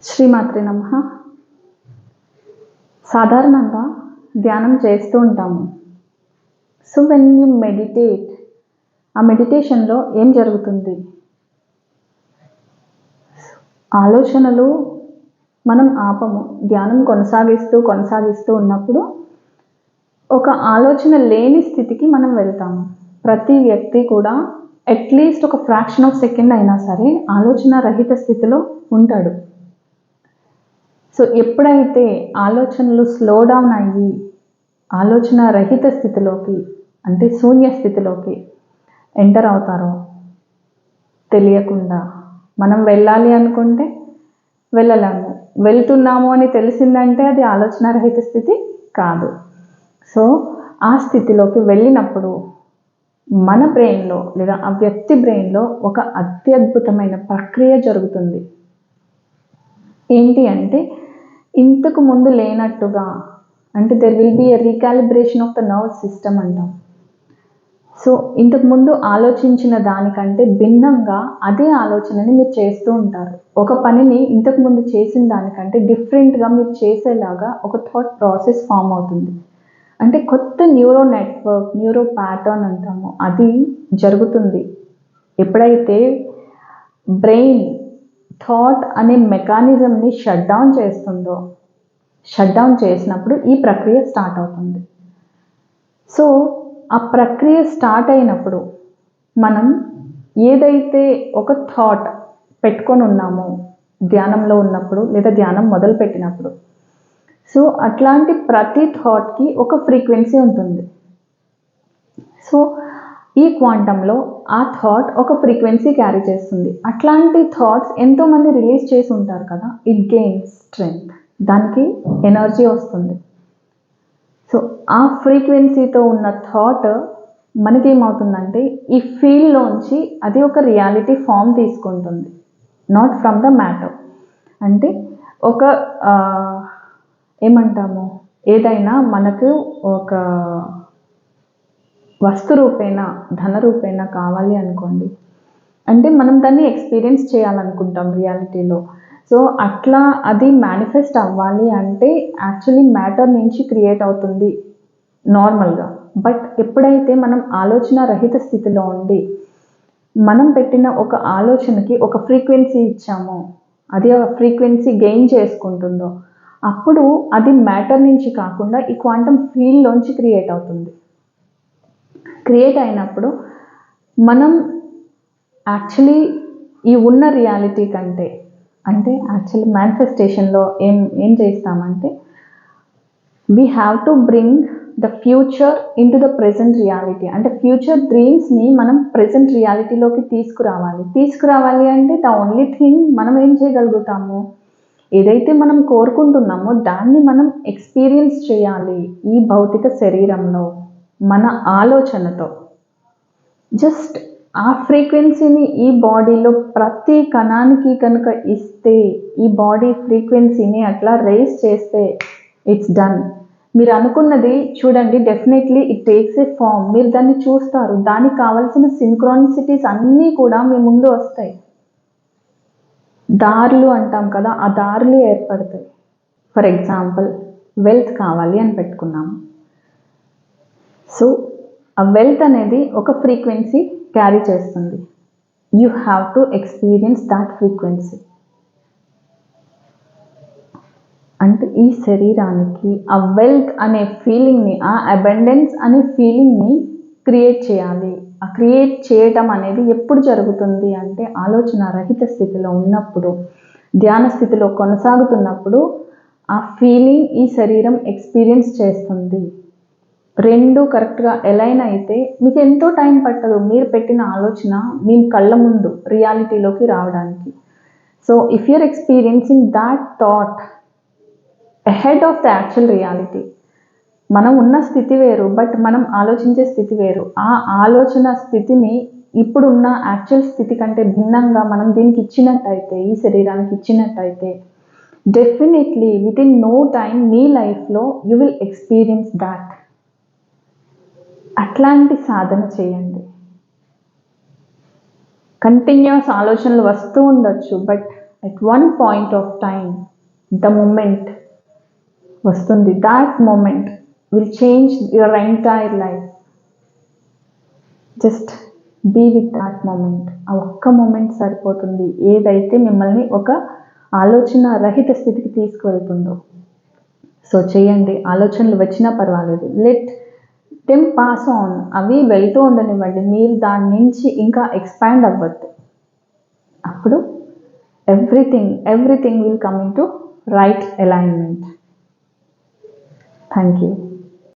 శ్రీమాత్రే నమః. సాధారణంగా ధ్యానం చేస్తూ ఉంటాము. సో వెన్ యూ మెడిటేట్, ఆ మెడిటేషన్లో ఏం జరుగుతుంది? ఆలోచనలు మనం ఆపము. ధ్యానం కొనసాగిస్తూ ఉన్నప్పుడు ఒక ఆలోచన లేని స్థితికి మనం వెళ్తాము. ప్రతి వ్యక్తి కూడా అట్లీస్ట్ ఒక ఫ్రాక్షన్ ఆఫ్ సెకండ్ అయినా సరే ఆలోచన రహిత స్థితిలో ఉంటాడు. సో ఎప్పుడైతే ఆలోచనలు స్లో డౌన్ అయ్యి ఆలోచన రహిత స్థితిలోకి, అంటే శూన్య స్థితిలోకి ఎంటర్ అవుతారో, తెలియకుండా మనం వెళ్ళాలి అనుకుంటే వెళ్ళలేము. వెళ్తున్నాము అని తెలిసిందంటే అది ఆలోచన రహిత స్థితి కాదు. సో ఆ స్థితిలోకి వెళ్ళినప్పుడు మన బ్రెయిన్లో లేదా ఆ వ్యక్తి బ్రెయిన్లో ఒక అత్యద్భుతమైన ప్రక్రియ జరుగుతుంది. ఏంటి అంటే, ఇంతకు ముందు లేనట్టుగా, అంటే there will be a recalibration of the nerve system అంటాం. సో ఇంతకు ముందు ఆలోచించిన దానికంటే భిన్నంగా అదే ఆలోచనని మీరు చేస్తూ ఉంటారు. ఒక పనిని ఇంతకు ముందు చేసిన దానికంటే డిఫరెంట్గా మీరు చేసేలాగా ఒక థాట్ ప్రాసెస్ ఫామ్ అవుతుంది. అంటే కొత్త న్యూరో నెట్వర్క్, న్యూరో ప్యాటర్న్ అంటాము, అది జరుగుతుంది. ఎప్పుడైతే బ్రెయిన్ థాట్ అనే మెకానిజంని షట్ డౌన్ చేసినప్పుడు ఈ ప్రక్రియ స్టార్ట్ అవుతుంది. సో ఆ ప్రక్రియ స్టార్ట్ అయినప్పుడు మనం ఏదైతే ఒక థాట్ పెట్టుకొని ఉన్నామో ధ్యానంలో ఉన్నప్పుడు లేదా ధ్యానం మొదలుపెట్టినప్పుడు, సో అట్లాంటి ప్రతి థాట్కి ఒక ఫ్రీక్వెన్సీ ఉంటుంది. సో ఈ క్వాంటంలో ఆ థాట్ ఒక ఫ్రీక్వెన్సీ క్యారీ చేస్తుంది. అట్లాంటి థాట్స్ ఎంతోమంది రిలీజ్ చేసి ఉంటారు కదా, ఇట్ గెయిన్స్ స్ట్రెంగ్త్, దానికి ఎనర్జీ వస్తుంది. సో ఆ ఫ్రీక్వెన్సీతో ఉన్న థాట్ మనకేమవుతుందంటే ఈ ఫీల్డ్లోంచి అది ఒక రియాలిటీ ఫామ్ తీసుకుంటుంది, నాట్ ఫ్రమ్ ద మ్యాటర్. అంటే ఒక ఏమంటాము, ఏదైనా మనకు ఒక వస్తు రూపేణ, ధన రూపేణ కావాలి అనుకోండి, అంటే మనం దాన్ని ఎక్స్పీరియన్స్ చేయాలనుకుంటాం రియాలిటీలో. సో అట్లా అది మేనిఫెస్ట్ అవ్వాలి అంటే యాక్చువల్లీ మ్యాటర్ నుంచి క్రియేట్ అవుతుంది నార్మల్గా. బట్ ఎప్పుడైతే మనం ఆలోచన రహిత స్థితిలో ఉండి మనం పెట్టిన ఒక ఆలోచనకి ఒక ఫ్రీక్వెన్సీ ఇచ్చామో, అది ఆ ఫ్రీక్వెన్సీ గెయిన్ చేసుకుంటుందో, అప్పుడు అది మ్యాటర్ నుంచి కాకుండా ఈ క్వాంటమ్ ఫీల్డ్లోంచి క్రియేట్ అవుతుంది. క్రియేట్ అయినప్పుడు మనం యాక్చువల్లీ ఈ ఉన్న రియాలిటీ కంటే, అంటే యాక్చువల్లీ మేనిఫెస్టేషన్లో ఏం చేస్తామంటే, we have to bring the future in to the present reality. అంటే ఫ్యూచర్ డ్రీమ్స్ని మనం ప్రెజెంట్ రియాలిటీలోకి తీసుకురావాలి అంటే ద ఓన్లీ థింగ్ మనం ఏం చేయగలుగుతాము, ఏదైతే మనం కోరుకుంటున్నామో దాన్ని మనం ఎక్స్పీరియన్స్ చేయాలి ఈ భౌతిక శరీరంలో మన ఆలోచనతో. జస్ట్ ఆ ఫ్రీక్వెన్సీని ఈ బాడీలో ప్రతి కణానికి కనుక ఇస్తే, ఈ బాడీ ఫ్రీక్వెన్సీని అట్లా రేస్ చేస్తే ఇట్స్ డన్. మీరు అనుకున్నది చూడండి, definitely it takes a form. మీరు దాన్ని చూస్తారు, దానికి కావాల్సిన సింక్రానిసిటీస్ అన్నీ కూడా మీ ముందు వస్తాయి. దారులు అంటాం కదా, ఆ దారులు ఏర్పడతాయి. ఫర్ ఎగ్జాంపుల్, వెల్త్ కావాలి అని పెట్టుకున్నాము. సో ఆ వెల్త్ అనేది ఒక ఫ్రీక్వెన్సీ క్యారీ చేస్తుంది. You have to experience that frequency. అంటే ఈ శరీరానికి ఆ వెల్త్ అనే ఫీలింగ్ని, ఆ అబండెన్స్ అనే ఫీలింగ్ని క్రియేట్ చేయాలి. ఆ క్రియేట్ చేయటం అనేది ఎప్పుడు జరుగుతుంది అంటే, ఆలోచన రహిత స్థితిలో ఉన్నప్పుడు, ధ్యాన స్థితిలో కొనసాగుతున్నప్పుడు ఆ ఫీలింగ్ ఈ శరీరం ఎక్స్పీరియన్స్ చేస్తుంది. రెండు కరెక్ట్గా అలైన్ అయితే మీకు ఎంతో టైం పట్టదు మీరు పెట్టిన ఆలోచన మీ కళ్ళ ముందు రియాలిటీలోకి రావడానికి. So if you're experiencing that thought ahead of the actual reality, మనం ఉన్న స్థితి వేరు, బట్ మనం ఆలోచించే స్థితి వేరు. ఆ ఆలోచన స్థితిని ఇప్పుడున్న యాక్చువల్ స్థితి కంటే భిన్నంగా మనం దీనికి ఇచ్చినట్టయితే, ఈ శరీరానికి ఇచ్చినట్టయితే, డెఫినెట్లీ విత్ ఇన్ నో టైం మీ లైఫ్లో యూ విల్ ఎక్స్పీరియన్స్ దాట్. అట్లాంటి సాధన చేయండి. కంటిన్యూస్ ఆలోచనలు వస్తూ ఉండొచ్చు, but at one point of time, the moment వస్తుంది, that moment will change your entire life. Just be with that moment. ఆ ఒక్క మూమెంట్ సరిపోతుంది, ఏదైతే మిమ్మల్ని ఒక ఆలోచన రహిత స్థితికి తీసుకువెళ్తుందో. సో చేయండి, ఆలోచనలు వచ్చినా పర్వాలేదు, లెట్ దెమ్ పాస్ ఆన్, అవి వెళ్తూ ఉండనివ్వండి, మీరు దాని నుంచి ఇంకా ఎక్స్పాండ్ అవ్వద్దు. అప్పుడు everything will come in to right alignment. Thank you.